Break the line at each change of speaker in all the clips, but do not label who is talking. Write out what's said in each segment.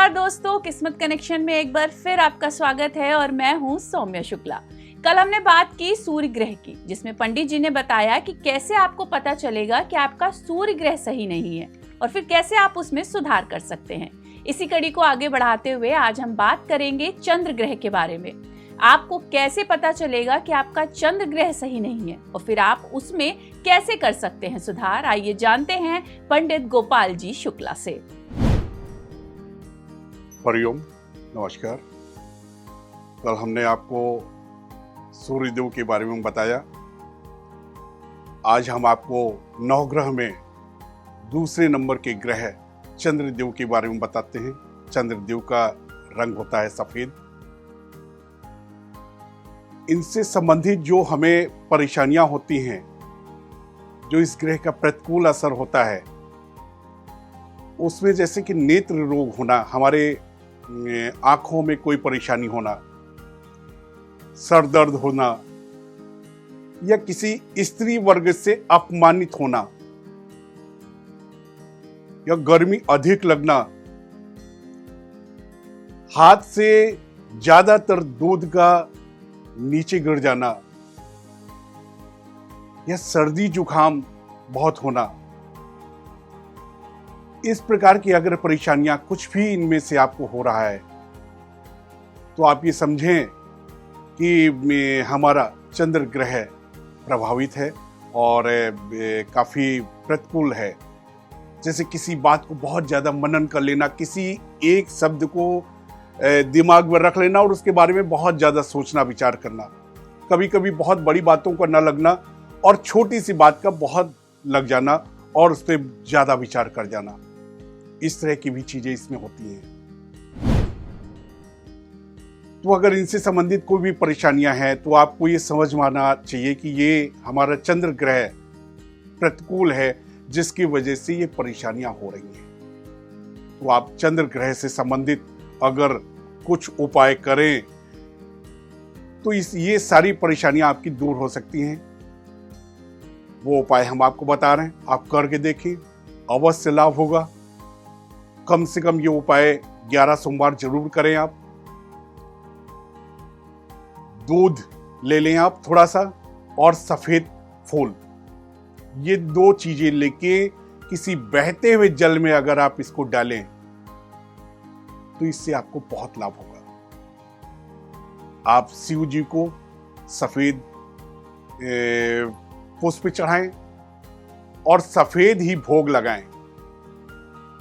नमस्कार दोस्तों, किस्मत कनेक्शन में एक बार फिर आपका स्वागत है और मैं हूं सौम्या शुक्ला। कल हमने बात की सूर्य ग्रह की, जिसमें पंडित जी ने बताया कि कैसे आपको पता चलेगा कि आपका सूर्य ग्रह सही नहीं है और फिर कैसे आप उसमें सुधार कर सकते हैं। इसी कड़ी को आगे बढ़ाते हुए आज हम बात करेंगे चंद्र ग्रह के बारे में। आपको कैसे पता चलेगा कि आपका चंद्र ग्रह सही नहीं है और फिर आप उसमें कैसे कर सकते हैं सुधार। आइए जानते हैं पंडित गोपाल जी शुक्ला से।
हरिओम, नमस्कार। कल हमने आपको सूर्यदेव के बारे में बताया। आज हम आपको नवग्रह में दूसरे नंबर के ग्रह चंद्रदेव के बारे में बताते हैं। चंद्रदेव का रंग होता है सफेद। इनसे संबंधित जो हमें परेशानियां होती हैं, जो इस ग्रह का प्रतिकूल असर होता है, उसमें जैसे कि नेत्र रोग होना, हमारे आंखों में कोई परेशानी होना, सर दर्द होना या किसी स्त्री वर्ग से अपमानित होना या गर्मी अधिक लगना, हाथ से ज्यादातर दूध का नीचे गिर जाना या सर्दी जुकाम बहुत होना, इस प्रकार की अगर परेशानियां कुछ भी इनमें से आपको हो रहा है तो आप ये समझें कि हमारा चंद्र ग्रह प्रभावित है और काफी प्रतिकूल है। जैसे किसी बात को बहुत ज्यादा मनन कर लेना, किसी एक शब्द को दिमाग में रख लेना और उसके बारे में बहुत ज्यादा सोचना विचार करना, कभी कभी बहुत बड़ी बातों का न लगना और छोटी सी बात का बहुत लग जाना और उस पर ज्यादा विचार कर जाना, इस तरह की भी चीजें इसमें होती हैं। तो अगर इनसे संबंधित कोई भी परेशानियां हैं तो आपको ये समझ में आना चाहिए कि ये हमारा चंद्र ग्रह प्रतिकूल है, जिसकी वजह से ये परेशानियां हो रही हैं। तो आप चंद्र ग्रह से संबंधित अगर कुछ उपाय करें तो ये सारी परेशानियां आपकी दूर हो सकती हैं। वो उपाय हम आपको बता रहे हैं, आप करके देखिए, अवश्य लाभ होगा। कम से कम ये उपाय 11 सोमवार जरूर करें। आप दूध ले लें आप थोड़ा सा, और सफेद फूल, ये दो चीजें लेके किसी बहते हुए जल में अगर आप इसको डालें तो इससे आपको बहुत लाभ होगा। आप शिव जी को सफेद पुष्प चढ़ाएं और सफेद ही भोग लगाएं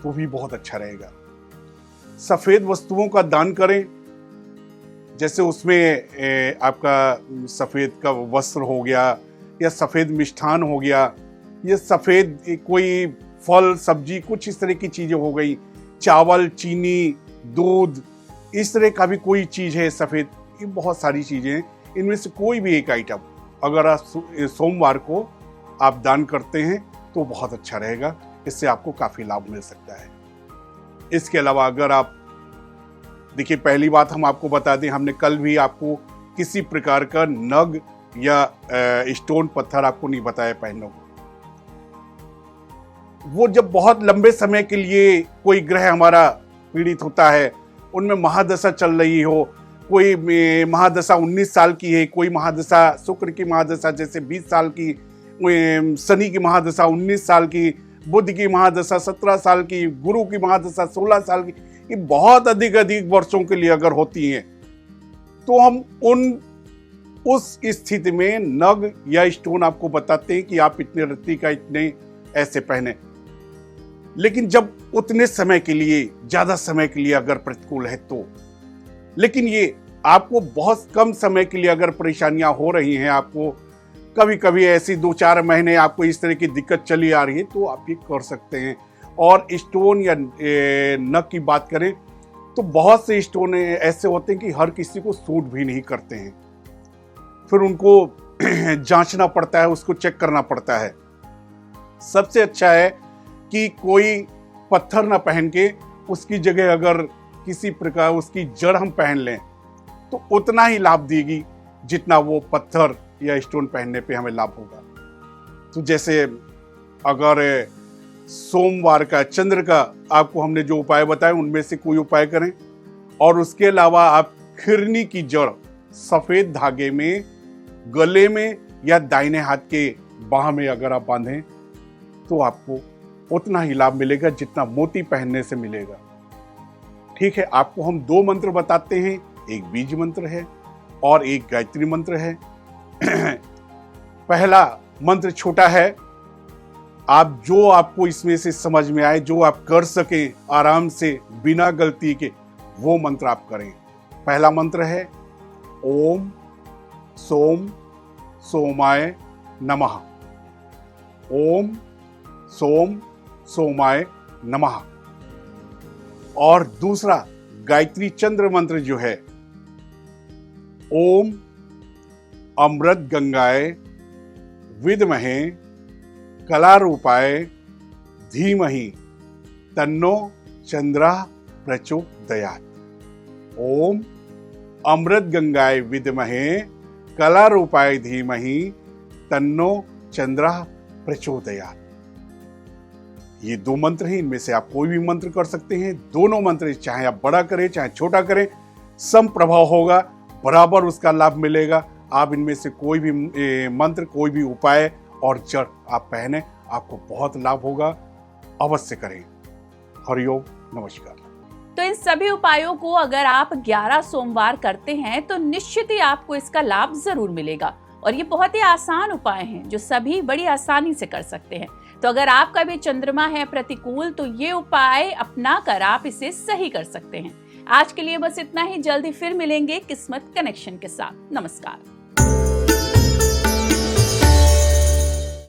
तो भी बहुत अच्छा रहेगा। सफेद वस्तुओं का दान करें, जैसे उसमें आपका सफेद का वस्त्र हो गया या सफेद मिष्ठान हो गया या सफेद कोई फल सब्जी, कुछ इस तरह की चीजें हो गई, चावल, चीनी, दूध, इस तरह का भी कोई चीज है सफेद। ये बहुत सारी चीजें हैं, इनमें से कोई भी एक आइटम अगर आप सोमवार को आप दान करते हैं तो बहुत अच्छा रहेगा। इससे आपको काफी लाभ मिल सकता है। इसके अलावा अगर आप देखिए, पहली बात हम आपको बता दें, हमने कल भी आपको किसी प्रकार का नग या स्टोन पत्थर आपको नहीं बताया पहनने को। वो जब बहुत लंबे समय के लिए कोई ग्रह हमारा पीड़ित होता है, उनमें महादशा चल रही हो, कोई महादशा 19 साल की है, कोई महादशा शुक्र की महादशा जैसे 20 साल की, शनि की महादशा 19 साल की, बुध की महादशा 17 साल की, गुरु की महादशा 16 साल की, ये बहुत अधिक वर्षों के लिए अगर होती हैं तो हम उस स्थिति में नग या स्टोन आपको बताते हैं कि आप इतने रत्ती का इतने ऐसे पहने। लेकिन जब उतने समय के लिए, ज्यादा समय के लिए अगर प्रतिकूल है तो, लेकिन ये आपको बहुत कम समय के लिए अगर परेशानियां हो रही हैं, आपको कभी कभी ऐसी 2-4 महीने आपको इस तरह की दिक्कत चली आ रही है, तो आप ये कर सकते हैं। और स्टोन या नग की बात करें तो बहुत से स्टोन ऐसे होते हैं कि हर किसी को सूट भी नहीं करते हैं, फिर उनको जांचना पड़ता है, उसको चेक करना पड़ता है। सबसे अच्छा है कि कोई पत्थर ना पहन के उसकी जगह अगर किसी प्रकार उसकी जड़ हम पहन लें तो उतना ही लाभ देगी जितना वो पत्थर या स्टोन पहनने पे हमें लाभ होगा। तो जैसे अगर सोमवार का, चंद्र का आपको हमने जो उपाय बताए उनमें से कोई उपाय करें। और उसके अलावा आप खिरनी की जड़ सफेद धागे में गले में या दाहिने हाथ के बाह में अगर आप बांधें तो आपको उतना ही लाभ मिलेगा जितना मोती पहनने से मिलेगा। ठीक है, आपको हम 2 मंत्र बताते हैं, एक बीज मंत्र है और एक गायत्री मंत्र है। पहला मंत्र छोटा है, आप जो आपको इसमें से समझ में आए, जो आप कर सकें आराम से बिना गलती के, वो मंत्र आप करें। पहला मंत्र है ओम सोम सोमाय नमः। ओम सोम सोमाय नमः। और दूसरा गायत्री चंद्र मंत्र जो है, ओम अमृत गंगाय विद्महे कलारूपाय धीमहि तन्नो चंद्रः प्रचोदयात्। ओम अमृत गंगाय विद्महे कलारूपाय धीमहि तन्नो चंद्रः प्रचोदयात्। ये 2 मंत्र हैं, इनमें से आप कोई भी मंत्र कर सकते हैं। दोनों मंत्र चाहे आप बड़ा करें चाहे छोटा करें, सम प्रभाव होगा, बराबर उसका लाभ मिलेगा। आप इनमें से कोई भी मंत्र, कोई भी उपाय और जड़ आप पहने, आपको बहुत लाभ होगा। अवश्य करें। हरिओम, नमस्कार।
तो इन सभी उपायों को अगर आप 11 सोमवार करते हैं तो निश्चित ही आपको इसका लाभ जरूर मिलेगा। और ये बहुत ही आसान उपाय हैं जो सभी बड़ी आसानी से कर सकते हैं। तो अगर आपका भी चंद्रमा है प्रतिकूल तो ये उपाय अपना कर आप इसे सही कर सकते हैं। आज के लिए बस इतना ही। जल्दी फिर मिलेंगे किस्मत कनेक्शन के साथ। नमस्कार।